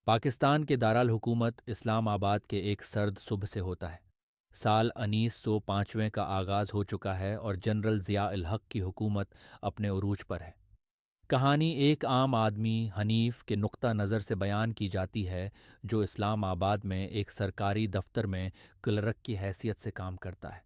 پاکستان کے دارالحکومت اسلام آباد کے ایک سرد صبح سے ہوتا ہے۔ سال 1905 کا آغاز ہو چکا ہے اور جنرل ضیاء الحق کی حکومت اپنے عروج پر ہے۔ کہانی ایک عام آدمی حنیف کے نقطہ نظر سے بیان کی جاتی ہے، جو اسلام آباد میں ایک سرکاری دفتر میں کلرک کی حیثیت سے کام کرتا ہے۔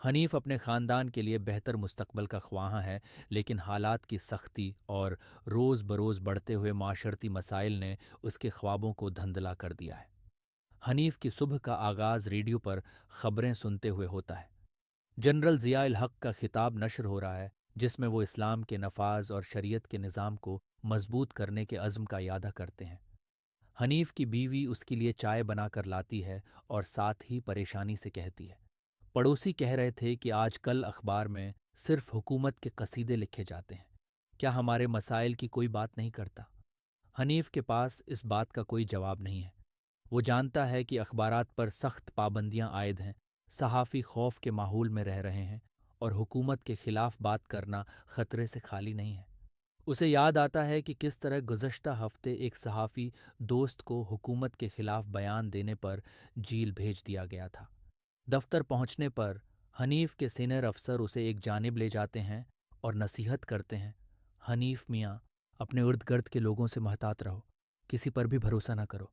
حنیف اپنے خاندان کے لیے بہتر مستقبل کا خواہاں ہے، لیکن حالات کی سختی اور روز بروز بڑھتے ہوئے معاشرتی مسائل نے اس کے خوابوں کو دھندلا کر دیا ہے۔ حنیف کی صبح کا آغاز ریڈیو پر خبریں سنتے ہوئے ہوتا ہے۔ جنرل ضیاء الحق کا خطاب نشر ہو رہا ہے، جس میں وہ اسلام کے نفاذ اور شریعت کے نظام کو مضبوط کرنے کے عزم کا اعادہ کرتے ہیں۔ حنیف کی بیوی اس کے لیے چائے بنا کر لاتی ہے اور ساتھ ہی پریشانی سے کہتی ہے، پڑوسی کہہ رہے تھے کہ آج کل اخبار میں صرف حکومت کے قصیدے لکھے جاتے ہیں، کیا ہمارے مسائل کی کوئی بات نہیں کرتا؟ حنیف کے پاس اس بات کا کوئی جواب نہیں ہے۔ وہ جانتا ہے کہ اخبارات پر سخت پابندیاں عائد ہیں، صحافی خوف کے ماحول میں رہ رہے ہیں، اور حکومت کے خلاف بات کرنا خطرے سے خالی نہیں ہے۔ اسے یاد آتا ہے کہ کس طرح گزشتہ ہفتے ایک صحافی دوست کو حکومت کے خلاف بیان دینے پر جیل بھیج دیا گیا تھا۔ دفتر پہنچنے پر حنیف کے سینئر افسر اسے ایک جانب لے جاتے ہیں اور نصیحت کرتے ہیں، حنیف میاں، اپنے ارد گرد کے لوگوں سے محتاط رہو، کسی پر بھی بھروسہ نہ کرو۔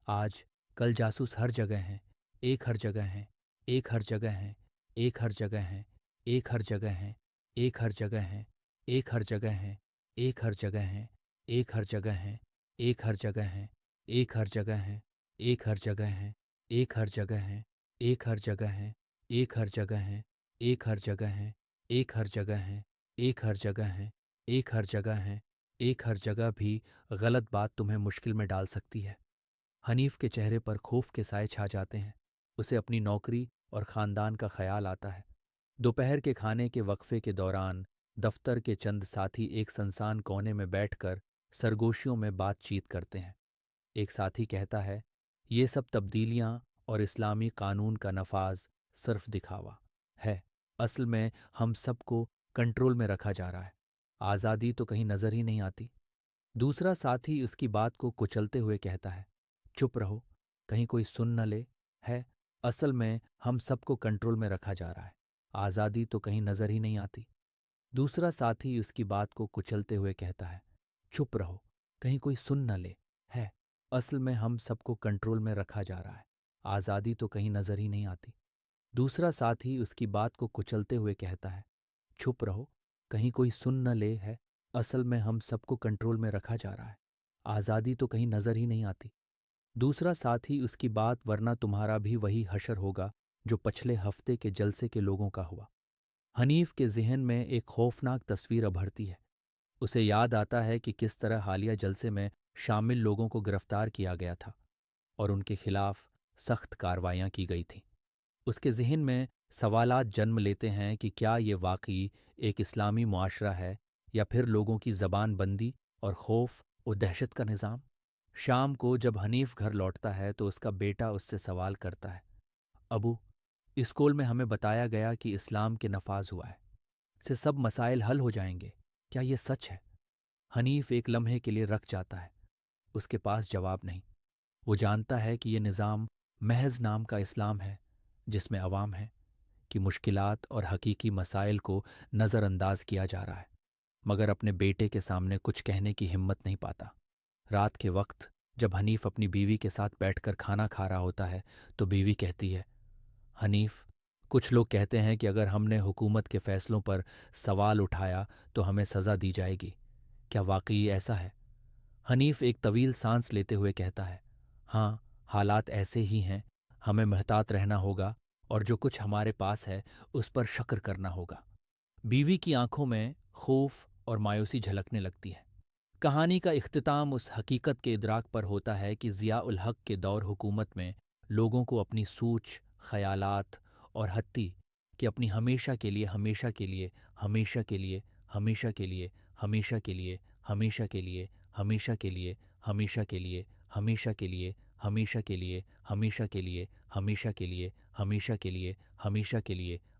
آج کل جاسوس ہر جگہ ہیں، ایک ہر جگہ ہیں، ایک ہر جگہ ہیں، ایک ہر جگہ ہیں، ایک ہر جگہ ہیں، ایک ہر جگہ ہیں، ایک ہر جگہ ہیں، ایک ہر جگہ ہیں، ایک ہر جگہ ہیں، ایک ہر جگہ ہیں، ایک ہر جگہ ہیں، ایک ہر جگہ ہیں، ایک ہر جگہ ہیں، ایک ہر جگہ ہیں، ایک ہر جگہ ہیں، ایک ہر جگہ ہیں، ایک ہر جگہ ہیں، ایک ہر جگہ ہیں، ایک ہر جگہ ہیں، ایک ہر جگہ بھی غلط بات تمہیں مشکل میں ڈال سکتی ہے۔ حنیف کے چہرے پر خوف کے سائے چھا جاتے ہیں۔ اسے اپنی نوکری اور خاندان کا خیال آتا ہے۔ دوپہر کے کھانے کے وقفے کے دوران دفتر کے چند ساتھی ایک سنسان کونے میں بیٹھ کر سرگوشیوں میں بات چیت کرتے ہیں۔ ایک ساتھی کہتا ہے، یہ سب تبدیلیاں اور اسلامی قانون کا نفاذ صرف دکھاوا ہے، اصل میں ہم سب کو کنٹرول میں رکھا جا رہا ہے، آزادی تو کہیں نظر ہی نہیں آتی۔ دوسرا ساتھی اس کی بات کو کچلتے ہوئے کہتا ہے، چپ رہو، کہیں کوئی سن نہ لے، ہے اصل میں ہم سب کو کنٹرول میں رکھا جا رہا ہے، آزادی تو کہیں نظر ہی نہیں آتی۔ دوسرا ساتھی اس کی بات کو کچلتے ہوئے کہتا ہے، چپ رہو، کہیں کوئی سن نہ لے، ہے اصل میں ہم سب کو کنٹرول میں رکھا جا رہا ہے، آزادی تو کہیں نظر ہی نہیں آتی۔ دوسرا ساتھی اس کی بات کو کچلتے ہوئے کہتا ہے، چھپ رہو، کہیں کوئی سن نہ لے، ہے اصل میں ہم سب کو کنٹرول میں رکھا جا رہا ہے، آزادی تو کہیں نظر ہی نہیں آتی۔ دوسرا ساتھی اس کی بات، ورنہ تمہارا بھی وہی حشر ہوگا جو پچھلے ہفتے کے جلسے کے لوگوں کا ہوا۔ حنیف کے ذہن میں ایک خوفناک تصویر ابھرتی ہے۔ اسے یاد آتا ہے کہ کس طرح حالیہ جلسے میں شامل لوگوں کو گرفتار کیا گیا تھا اور ان کے خلاف سخت کارروائیاں کی گئی تھیں۔ اس کے ذہن میں سوالات جنم لیتے ہیں کہ کیا یہ واقعی ایک اسلامی معاشرہ ہے یا پھر لوگوں کی زبان بندی اور خوف و دہشت کا نظام۔ شام کو جب حنیف گھر لوٹتا ہے تو اس کا بیٹا اس سے سوال کرتا ہے، ابو، اسکول میں ہمیں بتایا گیا کہ اسلام کے نفاذ ہوا ہے، سے سب مسائل حل ہو جائیں گے، کیا یہ سچ ہے؟ حنیف ایک لمحے کے لیے رک جاتا ہے۔ اس کے پاس جواب نہیں۔ وہ جانتا ہے کہ یہ نظام محض نام کا اسلام ہے، جس میں عوام ہے، کہ مشکلات اور حقیقی مسائل کو نظر انداز کیا جا رہا ہے، مگر اپنے بیٹے کے سامنے کچھ کہنے کی ہمت نہیں پاتا۔ رات کے وقت جب حنیف اپنی بیوی کے ساتھ بیٹھ کر کھانا کھا رہا ہوتا ہے تو بیوی کہتی ہے، حنیف، کچھ لوگ کہتے ہیں کہ اگر ہم نے حکومت کے فیصلوں پر سوال اٹھایا تو ہمیں سزا دی جائے گی، کیا واقعی ایسا ہے؟ حنیف ایک طویل سانس لیتے ہوئے کہتا ہے، ہاں، حالات ایسے ہی ہیں، ہمیں محتاط رہنا ہوگا اور جو کچھ ہمارے پاس ہے اس پر شکر کرنا ہوگا۔ بیوی کی آنکھوں میں خوف اور مایوسی جھلکنے لگتی ہے۔ کہانی کا اختتام اس حقیقت کے ادراک پر ہوتا ہے کہ ضیاء الحق کے دور حکومت میں لوگوں کو اپنی سوچ، خیالات اور حتی کہ اپنی ہمیشہ کے لیے، ہمیشہ کے لیے، ہمیشہ کے لیے، ہمیشہ کے لیے، ہمیشہ کے لیے، ہمیشہ کے لیے، ہمیشہ کے لیے، ہمیشہ کے لیے، ہمیشہ کے لیے، ہمیشہ کے لیے، ہمیشہ کے لیے، ہمیشہ کے لیے، ہمیشہ کے لیے، ہمیشہ کے لیے،